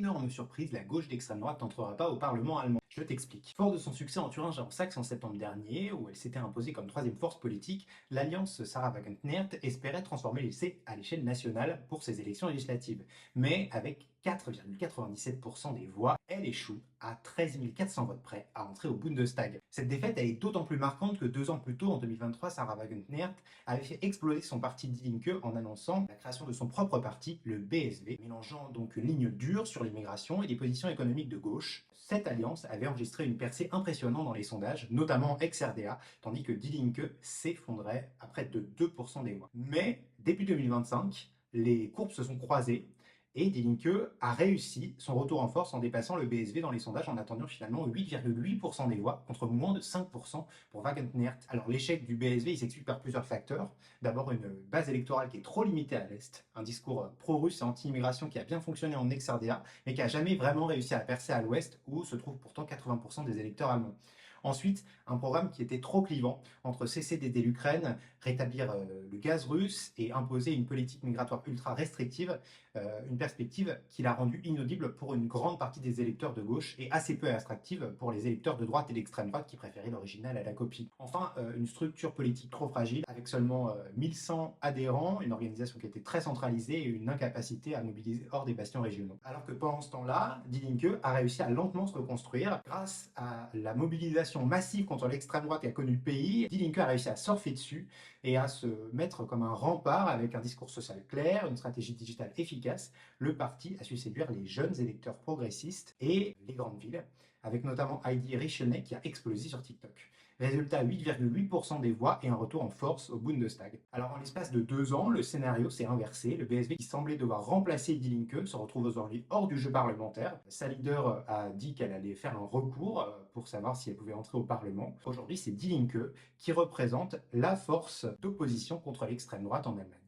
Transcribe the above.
énorme surprise, la gauche d'extrême droite n'entrera pas au Parlement allemand. Je t'explique. Fort de son succès en Thuringe et en Saxe en septembre dernier, où elle s'était imposée comme troisième force politique, l'alliance Sarah Wagenknecht espérait transformer l'essai à l'échelle nationale pour ses élections législatives. Mais avec 4,97% des voix, elle échoue à 13 400 votes près à entrer au Bundestag. Cette défaite elle est d'autant plus marquante que 2 ans plus tôt, en 2023, Sarah Wagenknecht avait fait exploser son parti Die Linke en annonçant la création de son propre parti, le BSW, mélangeant donc une ligne dure sur l'immigration et des positions économiques de gauche. Cette alliance avait enregistré une percée impressionnante dans les sondages, notamment ex-RDA, tandis que Die Linke s'effondrait à près de 2% des voix. Mais début 2025, les courbes se sont croisées et Die Linke a réussi son retour en force en dépassant le BSW dans les sondages en atteignant finalement 8,8% des voix contre moins de 5% pour Wagenknecht. Alors l'échec du BSW il s'explique par plusieurs facteurs. D'abord une base électorale qui est trop limitée à l'Est, un discours pro-russe et anti-immigration qui a bien fonctionné en ex-RDA mais qui n'a jamais vraiment réussi à percer à l'Ouest où se trouvent pourtant 80% des électeurs allemands. Ensuite, un programme qui était trop clivant entre cesser d'aider l'Ukraine, rétablir le gaz russe et imposer une politique migratoire ultra restrictive, une perspective qui l'a rendue inaudible pour une grande partie des électeurs de gauche et assez peu attractive pour les électeurs de droite et d'extrême droite qui préféraient l'original à la copie. Enfin, une structure politique trop fragile avec seulement 1100 adhérents, une organisation qui était très centralisée et une incapacité à mobiliser hors des bastions régionaux. Alors que pendant ce temps-là, Die Linke a réussi à lentement se reconstruire grâce à la mobilisation massive contre l'extrême droite qu'a connu le pays. Die Linke a réussi à surfer dessus et à se mettre comme un rempart avec un discours social clair, une stratégie digitale efficace. Le parti a su séduire les jeunes électeurs progressistes et les grandes villes, avec notamment Heidi Richelnet qui a explosé sur TikTok. Résultat, 8,8% des voix et un retour en force au Bundestag. Alors en l'espace de 2 ans, le scénario s'est inversé. Le BSW qui semblait devoir remplacer Die Linke se retrouve aujourd'hui hors du jeu parlementaire. Sa leader a dit qu'elle allait faire un recours pour savoir si elle pouvait entrer au Parlement. Aujourd'hui, c'est Die Linke qui représente la force d'opposition contre l'extrême droite en Allemagne.